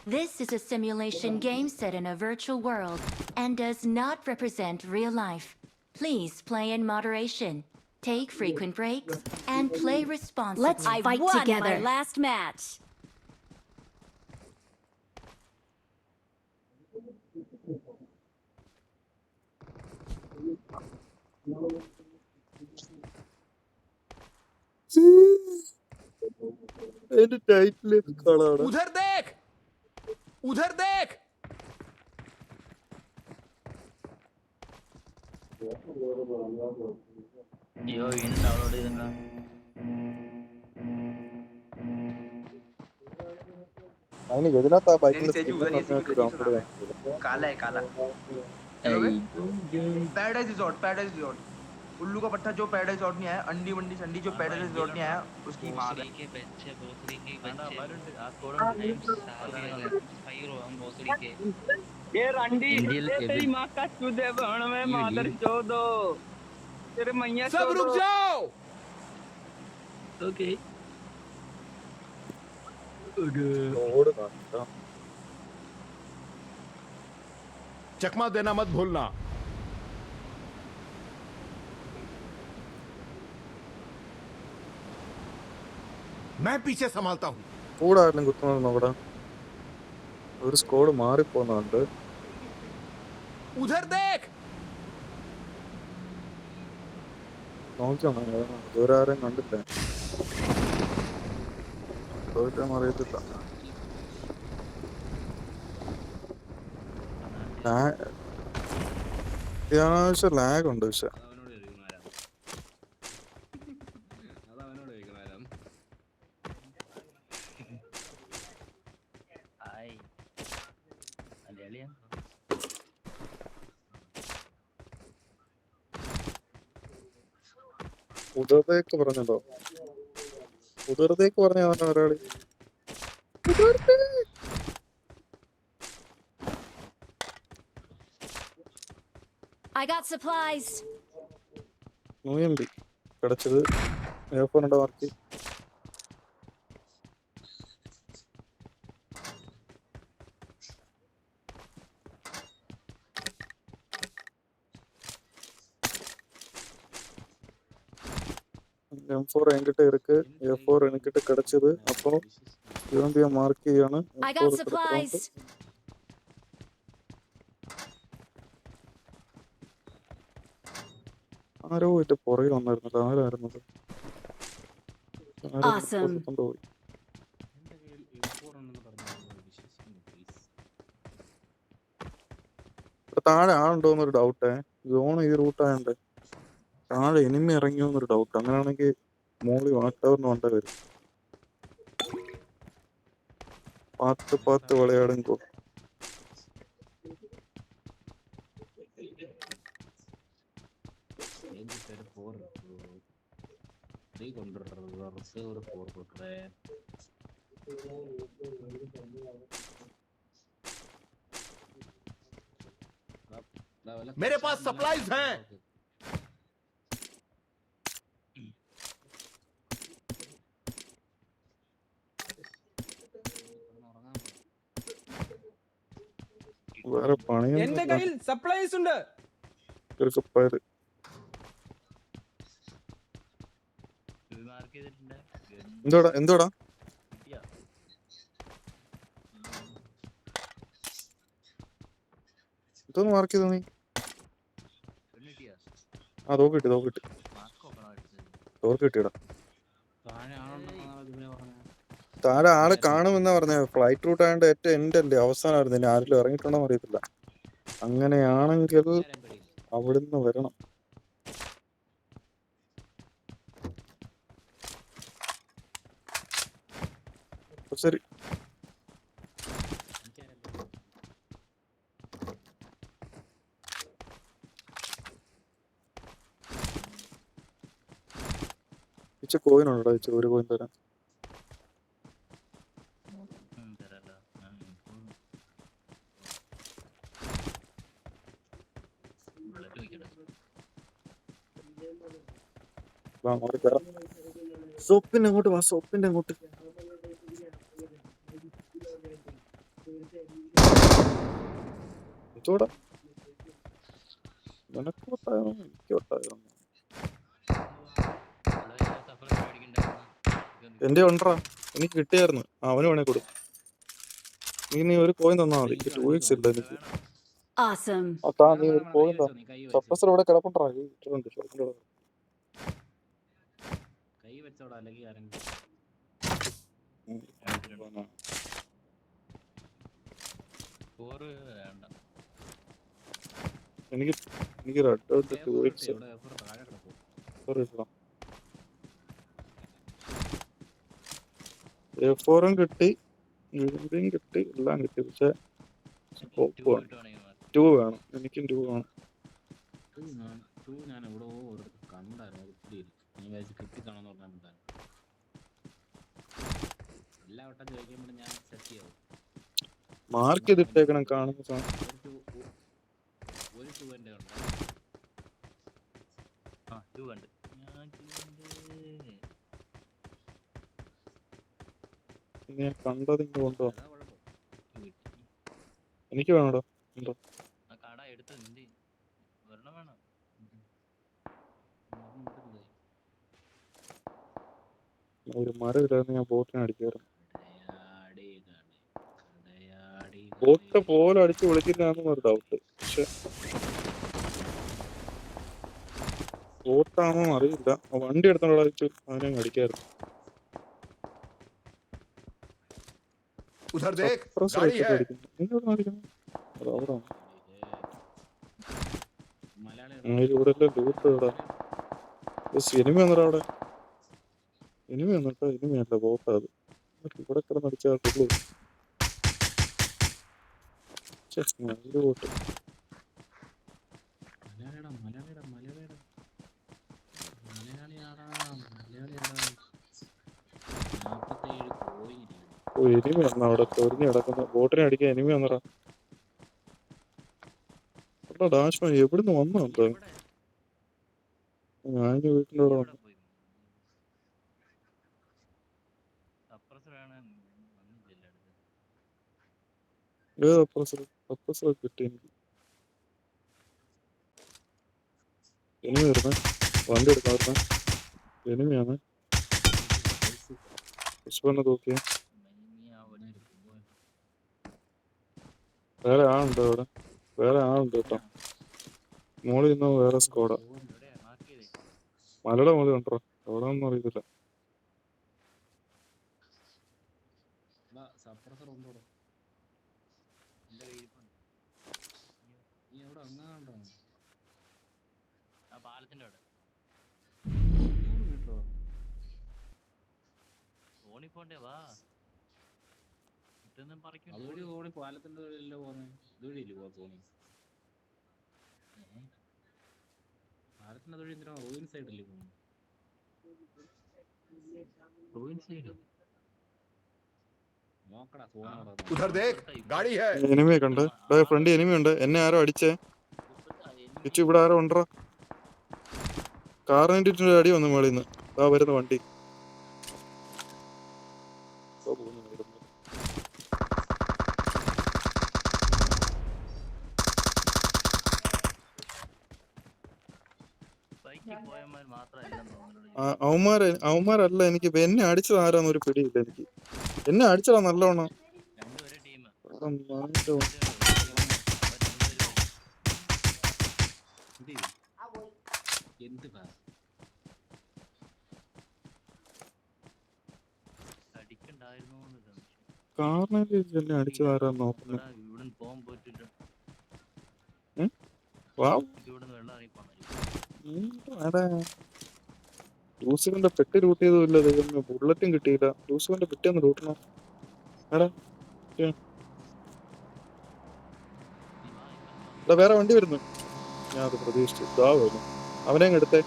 This is a simulation game set in a virtual world and does not represent real life. Please play in moderation, take frequent breaks, and play responsibly. Let's fight together. My last match. उधर देख उधर देख അയ്യോ വീണ്ടും download ചെയ്തിട്ടുണ്ടോ? काला है काला पैराडाइज रिजॉर्ट उल्लू का पट्टा जो पैराडाइज रिजॉर्ट नहीं आया अंडी वंडी संडी जो पैराडाइज रिजॉर्ट नहीं आया उसकी मां है के बच्चे भोसड़ी के बच्चे स्पाइरो हम भोसड़ी के ये रंडी तेरी मां का चूदे बहन में मादर चोदो तेरे मैया सब रुक जाओ ओके चकमा देना मत भूलना मैं पीछे संभालता हूँ കൂടെ ആരെങ്കിലും കുത്തുന്നത് നോക്കടാ ഒരു സ്കോഡ് മാറിപ്പോന്നുണ്ട് उधर देख നോക്കിയാണോ ഇതുവരെ ആരെയും കണ്ടില്ല തോറ്റാൻ അറിയത്തില്ല അത്യാവശ്യം ലാഗ് ഉണ്ട് പക്ഷെ ഉദർദേക്ക് പറഞ്ഞല്ലോ ഉദർദേക്ക് പറഞ്ഞ ഒരാള് I got supplies. നൂയമ്പി കിടച്ചത് എയർഫോണിന്റെ മാർക്ക് M4 என்கிட்ட இருக்கு A4 என்கிட்ட கிடைச்சது அப்போ யூஎம்பிய மார்க் ചെയ്യാണ് I got supplies. ആരോ ഇട്ട് പുറകെ വന്നായിരുന്നല്ലോ ആരായിരുന്നത് Awesome. കൊണ്ടുപോയി താഴെ ആളുണ്ടോന്നൊരു ഡൗട്ടേ സോൺ ഈ റൂട്ടായോണ്ട് താഴെ എനിമി ഇറങ്ങിയോന്നൊരു ഡൗട്ട് അങ്ങനെയാണെങ്കിൽ മോളി വാട്ടവറിന് വേണ്ട വരും പാത്ത് വിളയാടുങ്കോ मेरे पास सप्लाईज हैं വേറെ പണിയൊന്നും എന്റെ കയ്യിൽ സപ്ലൈസ് ഉണ്ട് പയറ് എന്തോടാ ഇതൊന്ന് മാർക്ക് ചെയ്തോ നീ ആ തോക്കിട്ടി തോക്ക് കിട്ടിയടാ താഴെ ആള് കാണുമെന്നാ പറഞ്ഞ ഫ്ലൈറ്റ് റൂട്ട് ആയതുകൊണ്ട് ഏറ്റവും എൻഡ് അല്ലേ അവസാനമായിരുന്നു ഇനി ആരെങ്കിലും ഇറങ്ങിയിട്ടുണ്ടോ അറിയത്തില്ല അങ്ങനെയാണെങ്കിൽ അവിടുന്ന് വരണം ശരി കോയിനുണ്ടോ ഒരു കോയിൻ തരാം സോപ്പിന്റെ അങ്ങോട്ട് വാ സോപ്പിന്റെ അങ്ങോട്ട് എടുത്തോടാ. നിനക്ക് ഒട്ടായോ എനിക്ക് ഒട്ടായോ? എന്റെ ഉണ്ടറാ, എനിക്ക് കിട്ടിയായിരുന്നു. അവന് വേണേ കൊടുക്കും. നീ ഒരു കോയിൻ തന്നാ മതി. 2x ഇല്ല എനിക്ക്. Awesome. അതാ നീ ഒരു കോയിൻ താ. സപ്രസർ ഇവിടെ കിടപ്പുണ്ടാ, ഇട്ടിട്ടുണ്ട് ഷോപ്പിന്റെ അവിടെ. കൈ വെച്ചോടാ അല്ലെങ്കിൽ ആരെങ്കിലും വേണ്ട. എനിക്ക് റെഡ് ഔട്ട് 2x A4 കിട്ടി, UMP കിട്ടി, എല്ലാം കിട്ടി. പക്ഷെ സ്കോപ്പ് വേണം. 2 വേണം, എനിക്കും 2 വേണം. ഞാൻ എവിടെ കണ്ടായിരുന്നു, ഒത്തിരി ഞാൻ വിചാരിച്ചു കിട്ടിക്കാണെന്ന് പറഞ്ഞാൽ എല്ലാ വട്ടം ചോദിക്കുമ്പോൾ ഞാൻ സെറ്റ് ചെയ്യാവും. മാർക്ക് ചെയ്തിട്ടേക്കണം കാണുന്ന സാധനം. ഒരു 2 ഉണ്ട്. ആ 2 ഉണ്ട്. ഞാൻ കണ്ടത് ഇങ്ങ് കൊണ്ടുപോകാം. എനിക്ക് വേണോടോ, ഉണ്ടോ? കട എടുത്ത് നിന്റെ ഒരെണ്ണം വേണം. ഒരു മരമില്ലായിരുന്നു, ഞാൻ ബോട്ടിനെ അടിക്കാറ്. ബോട്ട് പോലെ അടിച്ച് വിളിക്കില്ലാന്ന് ഒരു ഡൗട്ട്. പക്ഷെ ബോട്ടാണോ അറിയില്ല. വണ്ടി എടുത്തോണ്ട് അടിച്ചു അവനെ അടിക്കായിരുന്നു. उधर देख, गाड़ी है. ഇവിടെ ലൂട്ട് ഇവിടെ. സിനിമ ഒന്നറ അവിടെ. ഇനിമി വന്നിട്ടോ? ഇനിമിയല്ല, ബോട്ടാ അത്. ഇവിടെ കിടന്നടിച്ചാൽ ബോട്ട്. എനിമി വന്ന അവിടെ തെറിഞ്ഞ് കിടക്കുന്ന ബോട്ടിനെ അടിക്കാൻ. എനിമി വന്നറ. ഡാഷ്മാൻ എവിടുന്ന് വന്നു എന്തോ? ഞാൻ വീട്ടിൻ്റെ അവിടെ വന്നു. ഏത് അപ്രസർ കിട്ടി എനിക്ക്. എനിമി വരുന്നേ, വണ്ടി എടുക്കാൻ വരുന്നേ. എനിമിയാണ്. പുഷ്പന്നെ നോക്കിയ വേറെ ആളുണ്ടോ ഇവിടെ? വേറെ ആളുണ്ട് കേട്ടോ. മോളിൽ നിന്ന് വേറെ സ്കോഡാ. മലയുടെ മോളി കണ്ടോ? എവിടെ ഒന്നും അറിയത്തില്ല. പാലത്തിന്റെ അവിടെ പോണ്ടേ വാ. പാലത്തിന്റെ പാലത്തിന്റെ തൊഴി എന്തിനാ റോയിൻ സൈഡല്ലേ പോകുന്നു? റോയിൻ സൈഡ് നോക്കടാ. उधर देख, गाड़ी है. എനിമിയെ കണ്ട് ഫ്രണ്ട് എനിമി ഉണ്ട്. എന്നെ ആരോ അടിച്ചേ. ചുറ്റും ഇവിടെ ആരോ ഉണ്ടോ? കാറിന് അടി വന്നു മേളിൽ നിന്ന്. ആ വരുന്ന വണ്ടി. അവന്മാരല്ല. എനിക്ക് എന്നെ അടിച്ചത് ആരാന്ന് ഒരു പിടിയില്ല എനിക്ക്. എന്നെ അടിച്ചതാ നല്ലോണം. കാറിനെ എന്നെ അടിച്ചത് ആരാന്ന് നോക്കുന്നത്. ലൂസിഫിന്റെ പെട്ടി ലൂട്ട് ചെയ്തുമില്ല. ദൈവമേ, ബുള്ളറ്റും കിട്ടിയില്ല. ലൂസിഫിന്റെ പെട്ടി ഒന്ന് ലൂട്ടണം. എടാ വേറെ വണ്ടി വരുന്നു. ഞാൻ അത് പ്രതീക്ഷിച്ചു. ഇതാ വരുന്നു. അവനെ എടുത്തേ.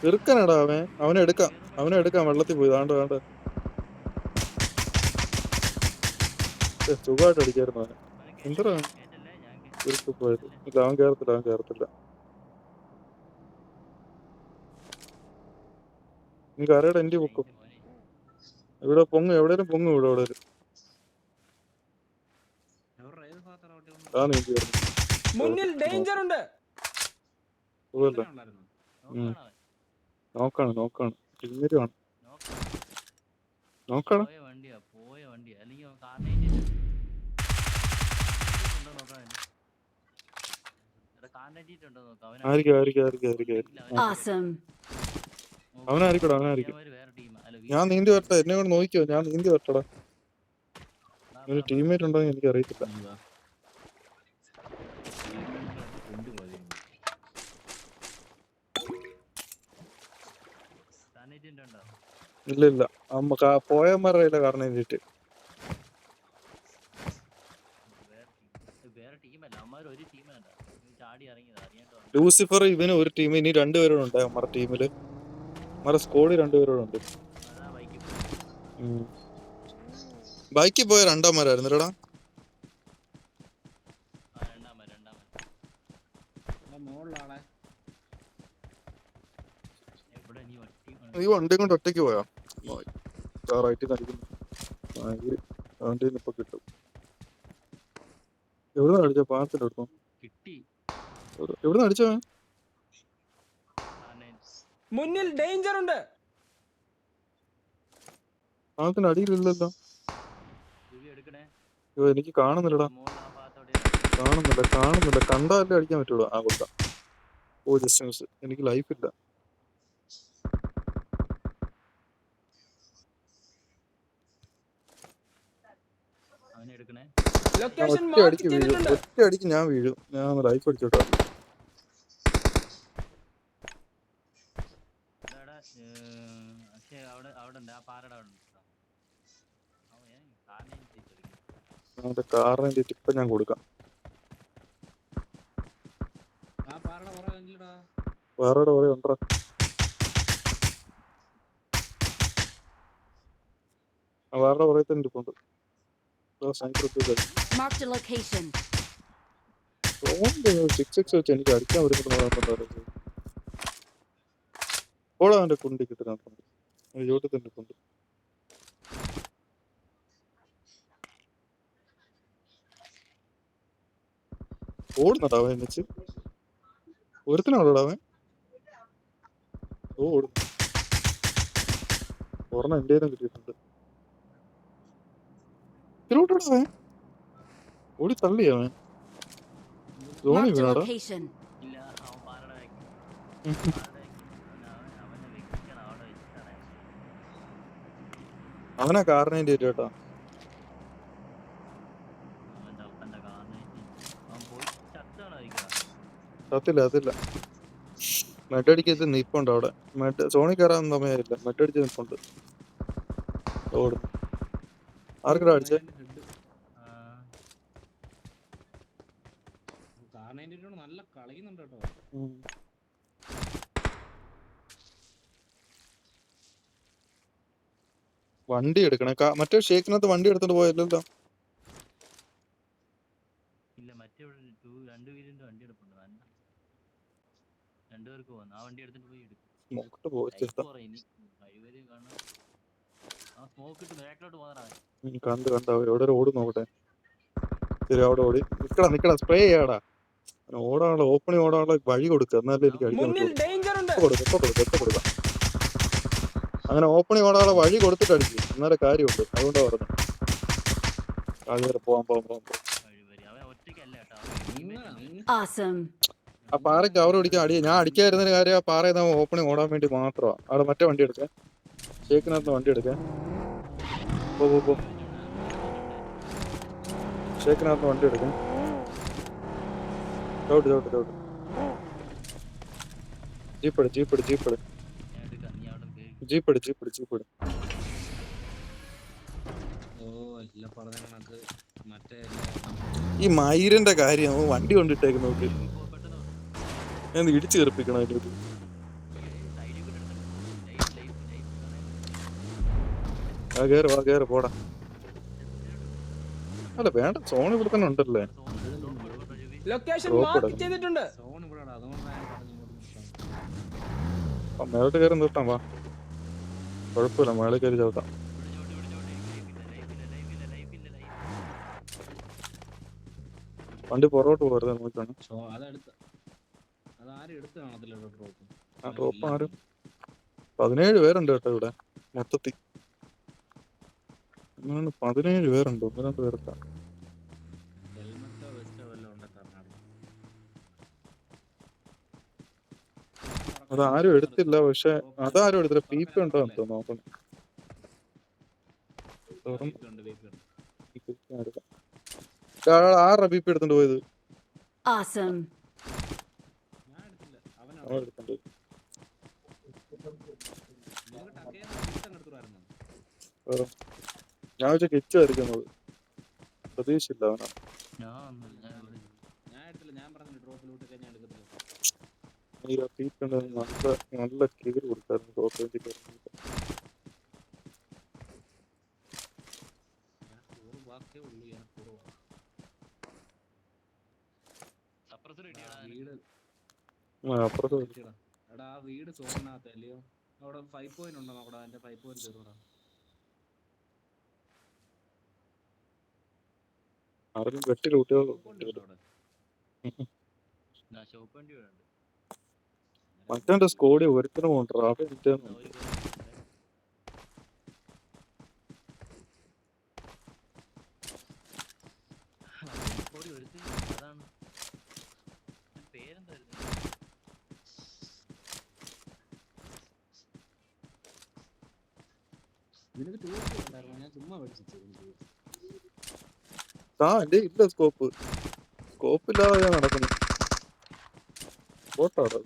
ചെറുക്കനടാ അവൻ. അവനെ എടുക്കാം. വെള്ളത്തിൽ പോയി. താണ്ട് സുഖമായിട്ട് അടിക്കായിരുന്നു അവനെ. എന്താ ചെറുക്ക് പോയത്? ഇല്ല, അവൻ കയറത്തില്ല. നീ കരയുടെ എൻ്റെ പൊക്കും. ഇവിടെ പൊങ്ങും, എവിടെയും പൊങ്ങും. ഇവിടെ ആ നീന്തി വരുന്നു. മുന്നിൽ ഡേഞ്ചർ ഉണ്ട്. സുഖമല്ലേ? നോക്കാണ് അവൻ. നോക്കാണ് ടീമേറ്റ് നോക്കാണ്. പോയ വണ്ടിയാ അല്ലെങ്കിൽ കാർണേജ് ഉണ്ടോ നോക്കാം. കാർണേജ് ഉണ്ടോ നോക്കാം. ആയിരിക്കും. Awesome. അവനായിരിക്കടാ. വേറെ ടീം അല്ല ഞാൻ നീന്തി വരട്ടെ, എന്നെ കൊണ്ട് നോക്കിയോ, ഞാൻ നീന്തി വരട്ടടാ. ഒരു ടീമേറ്റ് ഉണ്ടോ എന്ന് എനിക്ക് അറിയത്തില്ല. ഇല്ല പോയമാരല്ല കാരണം എഴുതിട്ട്. വേറെ ടീമല്ല അമ്മമാർ ഒരു ടീമല്ല ചാടി ഇറങ്ങിയത് അറിയാണ്ടോ. ലൂസിഫർ ഇവന് ഒരു ടീം, ഇനി 2 പേരോടുണ്ട് നമ്മുടെ ടീമില്. നമ്മുടെ സ്കോഡിൽ 2 പേരോടുണ്ട്. അതാ ബൈക്കിൽ ബൈക്കിൽ പോയ 2മാരായിരുന്നല്ലടാ. നീ വണ്ടി കൊണ്ട് ഒറ്റയ്ക്ക് പോയാ റൈറ്റിൽ നടിക്കുന്നു. വണ്ടിയിൽ ഇപ്പൊ കിട്ടും. എവിടെ അടിച്ച പാത്തിൻ്റെ അടുത്തോ? കിട്ടി. എവിടെ അടിച്ചോ? മുന്നിൽ ഡേഞ്ചർ ഉണ്ട്. പാത്തിന്റെ അടിയിലില്ലല്ലോ. എനിക്ക് കാണുന്നില്ലടാ. കാണുന്നില്ല. കണ്ടാലേ അടിക്കാൻ പറ്റുള്ളൂ. ആ കൊടുക്കാം. ഓ ജസ്റ്റ് മിസ്. എനിക്ക് ലൈഫ് ഇല്ല. ഒറ്റ അടിക്ക് ഞാൻ വീഴും. ഞാൻ ലൈഫ് അടിച്ചോട്ടോ. കാറിന്റെ ടിപ്പ് ഞാൻ കൊടുക്കാം. വേറെ കുറെ ഉണ്ടോ? വേറെ കുറെ തന്നെ ടിപ്പുണ്ട്. Marked a location. 6x വെച്ച് എനിക്ക് അടിക്കാൻ പറ്റുന്ന ഓടാ. അവന്റെ കുണ്ടി കിട്ടുന്നുണ്ട്. ജോട്ടി തന്നെ കൊണ്ട് ഓടുന്നുണ്ടോ അവൻ വെച്ച്? ഒരുത്തനാണോടാ അവൻ? ഓടുന്നു. ഒരെണ്ണം എന്റെ കിട്ടിയിട്ടുണ്ട്. അവൻ ഓടി തള്ളി. അവൻ ധോണി Marked a വീണാടാ. location. അവനാ കാറിനെ കേട്ടാ. അതില്ല മെഡടിക്കത്ത് നിപ്പുണ്ട് അവിടെ. സോണി കയറാൻ സമയമില്ല. മെഡടിച്ച് നിപ്പുണ്ട്. ഓടും. ആർക്കടാ അടിച്ചേ? നല്ല കളിക്കുന്നുണ്ട് കേട്ടോ. വണ്ടി എടുക്കണേ. മറ്റേ ഷേക്കിനകത്ത് വണ്ടി എടുത്തോണ്ട് പോയല്ലോ. ഇല്ല മറ്റേ 2 വീലിന്റെ വണ്ടി എടുപ്പുണ്ട്. 2 പേർക്ക് പോകുന്നു. ആ വണ്ടി എടുത്തിട്ട് പോയി എടുക്കും. നോക്കട്ടെ പോയിട്ടാ. കണ്ട് എവിടെ ഓടി നോക്കട്ടെ. ശരി അവിടെ ഓടി നിക്കടാ. സ്പ്രേ ചെയ്യാടാ. ഓടാനുള്ള ഓപ്പണിങ് ഓടാനുള്ള വഴി കൊടുക്കുക. എന്നാലും എനിക്ക് അടിക്കാൻ കൊടുക്കാം. അങ്ങനെ ഓപ്പണിങ് ഓടാനുള്ള വഴി കൊടുത്തിട്ട് അടിക്കും. എന്നാലേ കാര്യമുണ്ട്. അതുകൊണ്ടാ പറഞ്ഞത്. അതുവരെ പോവാൻ. Awesome. ആ പാറയ്ക്ക് അവർ ഓടിക്കാൻ ഞാൻ അടിക്കാതിരുന്നൊരു കാര്യം. ആ പാറയിൽ ഓപ്പണിങ് ഓടാൻ വേണ്ടി മാത്രമാണ്. അവിടെ മറ്റേ വണ്ടി എടുക്കാൻ. ഷേക്കിനകത്ത് വണ്ടി എടുക്കാൻ. പോ. ഷേക്കിനകത്ത് വണ്ടി എടുക്കാൻ. ചവിട്ട്. ജീപ്പെടു. ഈ മയിലിന്റെ കാര്യം വണ്ടി കൊണ്ടിട്ടേക്ക് നോക്ക്. ഞാൻ ഇടിച്ചു തെറിപ്പിക്കണം അതിൻ്റെ. കേറ് പോടാ. അല്ല വേണ്ട. സോൺ ഇവിടെ തന്നെ ഉണ്ടല്ലേ. മേലോട്ട് കയറി നിർത്താം. വാ കുഴപ്പമില്ല. മേളിൽ കയറി ചവിട്ടാം. വണ്ടി പുറകോട്ട് പോരുത് നോക്കാണ്. ആ ഡ്രോപ്പ് ആരും 17 പേരുണ്ട് കേട്ടോ ഇവിടെ മൊത്തത്തിൽ. 17 പേരുണ്ട്. 1-2 പേർക്ക് അതാരും എടുത്തില്ല. പക്ഷെ അതാരും എടുത്തില്ല. PP ഉണ്ടോ എന്ന് നോക്കണം. ആരുടെ PP എടുത്തോണ്ട് പോയത്? Awesome. അവൻ എടുത്തോണ്ട് പോയി. ഞാൻ വെച്ച കിച്ച് വരയ്ക്കുന്നത് പ്രതീക്ഷിച്ചില്ല അവനാ. നല്ല കീറി കൊടുത്തായിരുന്നു ടോപ്പ് റേഞ്ചിൽ. അപ്പുറത്ത് വീട് സോണിനകത്തല്ലയോ അവിടെ 5 പോയിന്റ് ഉണ്ടോ നോക്കടാ. എന്റെ 5 പോയിന്റ് തീർന്നടാ. ആരെങ്കിലും വെട്ടി കുട്ടികൾ മറ്റേ സ്കോഡി ഒരുത്തരം കൊണ്ടോ അത് കിട്ടിയെന്ന് നിനക്ക് ടൂർ ഉണ്ടായിരുന്നു. ഞാൻ ചുമ്മാ പഠിച്ചു. എന്റെ ഇല്ല സ്കോപ്പില്ലാതെ ഞാൻ നടക്കുന്നു. ബോട്ടാണ്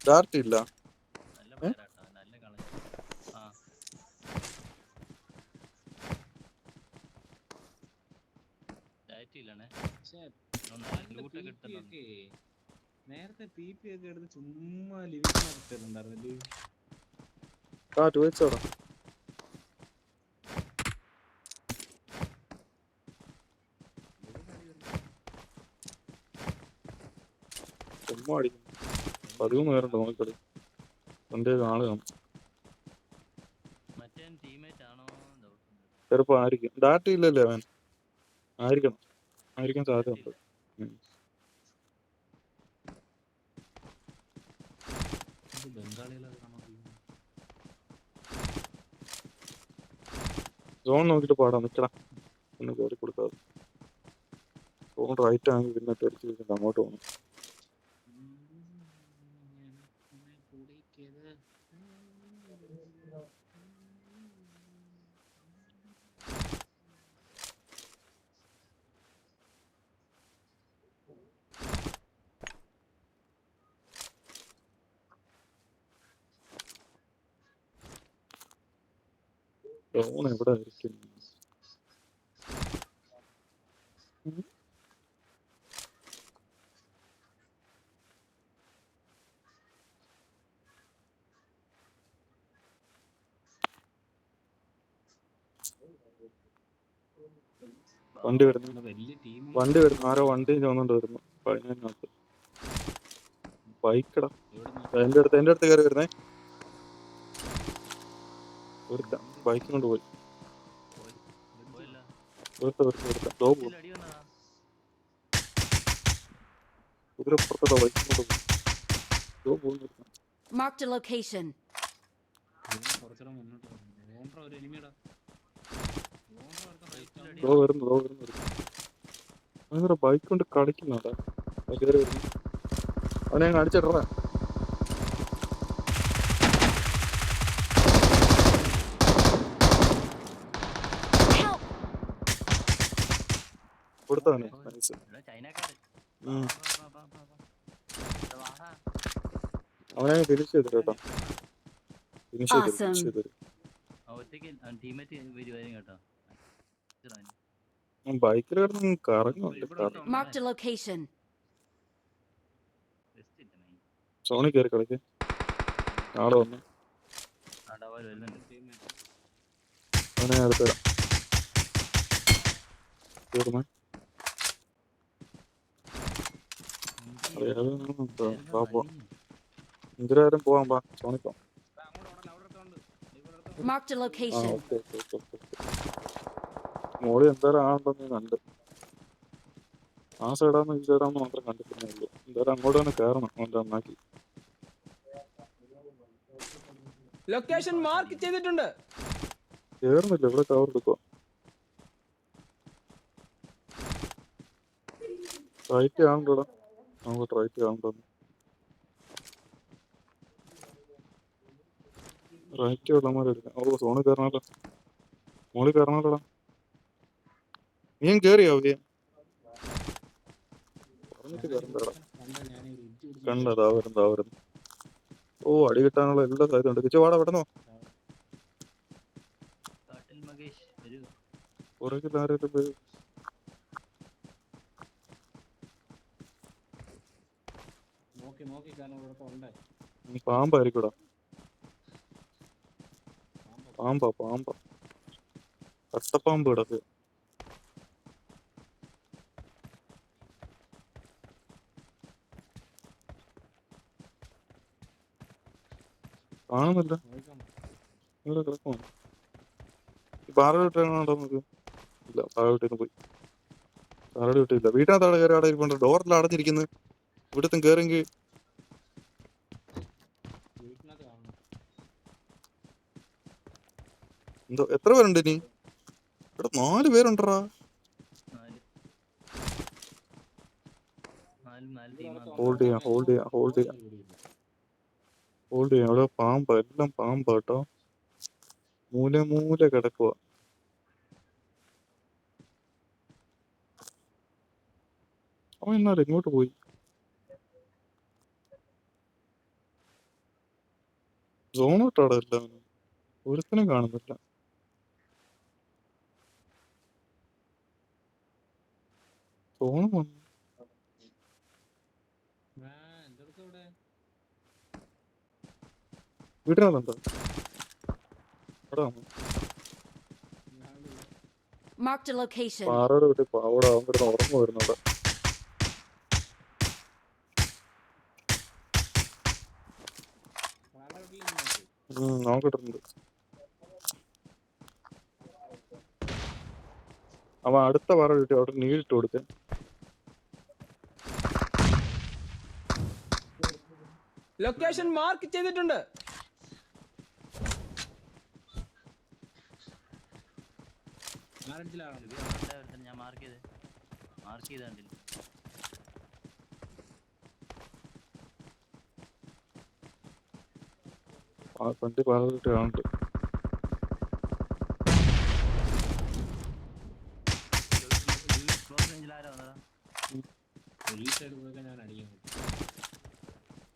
ഡാർട്ട് ഇല്ല. നേരത്തെ PP ഒക്കെ എടുത്ത് ചുമ്മാ ലിവിംഗ് കാറ്റ് വെച്ചോടാ. ചുമ്മാ അടിക്കും. 13 പേരുണ്ട് നോക്കട്. എന്റെ ആള് ചിലപ്പോ ആയിരിക്കും. ഡാറ്റ ഇല്ലല്ലേ അവൻ. ആയിരിക്കാൻ സാധ്യതയുണ്ട്. സോൺ നോക്കിട്ട് പാടാം. നിൽക്കണം ഒന്ന് കയറി കൊടുക്കാതെ. സോൺ റൈറ്റ് ആണെങ്കിൽ പിന്നെ തെറിച്ച് വെച്ചിട്ട് അങ്ങോട്ട് പോകണം. സോൺ എവിടെ ആയിരിക്കും? വണ്ടി വരുന്നു. ആരോ വണ്ടി ചോന്നുകൊണ്ട് വരുന്നു. പതിനകത്ത് ബൈക്കടാ. എന്റെ അടുത്ത് കയറി വരുന്നേ. ബൈക്കും കൊണ്ട് പോയി. കുതിരപ്പുറത്തോട്ടോ ബൈക്കും കൊണ്ട് പോയി. Marked a location. വരുന്നു. അങ്ങനെ ബൈക്ക് കൊണ്ട് കളിക്കുന്നുണ്ടാ. കയറി വരുന്നു. അവനെ അങ്ങ് അടിച്ചിടറാ. കൊടുത്തവനെ അവനെ ഫിനിഷ് ചെയ്തിട്ട് കേട്ടോ. ഫിനിഷ് ചെയ്തു. ബൈക്കിൽ കിടന്ന് കറങ്ങുന്നുണ്ട്. Marked a location. സോണി കയറി കളിക്ക്. ആളെ വന്നു. അവനെ അടുത്തരാം. തീർന്നു. എന്തിനാരും പോവാൻ പാ. സോണിക്കോ. Marked a location. Okay. മോളി എന്തായാലും ആളുണ്ടെന്ന് കണ്ട്. ആ സൈഡാന്ന് ഈ സൈഡാന്ന് മാത്രം കണ്ടിട്ടേ ഉള്ളൂ. എന്തായാലും അങ്ങോട്ട് തന്നെ കയറണം അവൻ്റെ അണ്ണാക്കി. ലൊക്കേഷൻ മാർക്ക് ചെയ്തിട്ടുണ്ട്. കേറുന്നില്ല, ഇവിടെ കവർ എടുക്കുക. റൈറ്റ് കാണണ്ടോടാ, നമുക്ക് റൈറ്റ് കാണണ്ടോന്ന്. റൈറ്റ് വെള്ളമാരെടുക്കാം. ഓ സോണിൽ കയറണല്ലോ, മോളിൽ കയറണല്ലോടാ. നീയും കേറിയോ അവര് പറഞ്ഞിട്ട് കയറണ്ടടാ. കണ്ടതാ വരുന്നു. ഓ അടി കിട്ടാനുള്ള എല്ലാ സാധ്യത ഉണ്ട്. കിച്ചു വാടാ പെട്ടെന്നോ. കാട്ടിൽ മകേഷ് വരൂ. പുറകിൽ ആരെങ്കിലും പോയി. നോക്കി കാരണം ഇവിടെ ഉണ്ട്. പാമ്പായിരിക്കൂടാ. പാമ്പ കട്ടപ്പാമ്പ് കിടക്ക്. കാണുന്നില്ല, ഇവിടെ കിടക്കുമോ? പാറവിട്ടാണോ നമുക്ക്? ഇല്ല, പാറവിട്ടിന്ന് പോയി. പാറടി വിട്ടില്ല. വീട്ടിനകത്ത് കയറി അവിടെ ഇരിപ്പുണ്ട്. ഡോറിൽ അടഞ്ഞിരിക്കുന്നത്. ഇവിടുത്തെ കയറിയെങ്കിൽ എന്തോ. എത്ര പേരുണ്ട് ഇനി? ഇവിടെ 4 പേരുണ്ടറാ. ഹോൾഡ് ചെയ്യാം. അവിടെ പാമ്പ, എല്ലാം പാമ്പ കേട്ടോ. മൂല കിടക്കുക. അവൻ എന്നാലും ഇങ്ങോട്ട് പോയി. സോണോട്ടാടെ എല്ലാം ഒരുത്തനും കാണുന്നില്ല. സോണം വന്നു. വീട്ടിനകത്തുണ്ടോ? Marked a location. പാറയുടെ വീട്ടിൽ അവിടെ അവൻ കിടന്ന് ഉറങ്ങു വരുന്നുണ്ട്. നോക്കിട്ടുണ്ട്. അവൻ അടുത്ത പാറ വീട്ടിൽ അവിടെ നീടിട്ട് കൊടുത്തേ. ലൊക്കേഷൻ മാർക്ക് ചെയ്തിട്ടുണ്ട്. ഞാൻ മാർക്ക് ചെയ്തില്ല. വണ്ടി പാറ വീട്ടിൽ കാണുന്നുണ്ട്.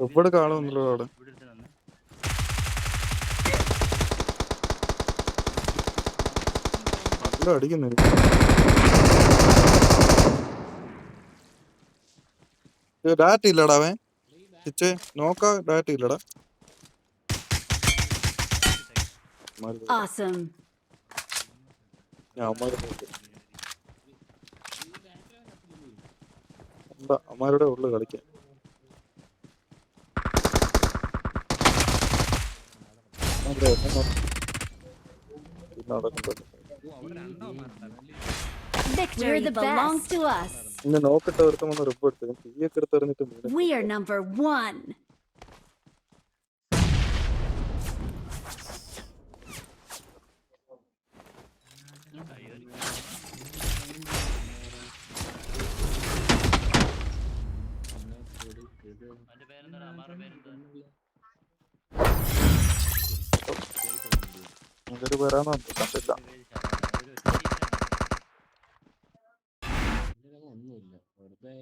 എവിടെ കാണുന്നില്ലോ അവിടെ. നല്ല അടിക്കുന്നു. ഡാറ്റ ഇല്ലടാ അവൻ. കിച്ചേ നോക്കാ, ഡാറ്റ ഇല്ലടാ. Awesome. അമ്മാരുടെ ഉള്ളു കളിക്കാൻ. Victory belongs to us. ഇന്ന് നോക്കിട്ട് ഒരുത്തം വന്ന് റിപ്പോർട്ട് ചെയ്തു. തീയൊക്കെ എടുത്തെറിഞ്ഞിട്ട് We are number 1. ഇതൊരു വരാന്ന് കണ്ടില്ല. ഒന്നുമില്ല, വെറുതെ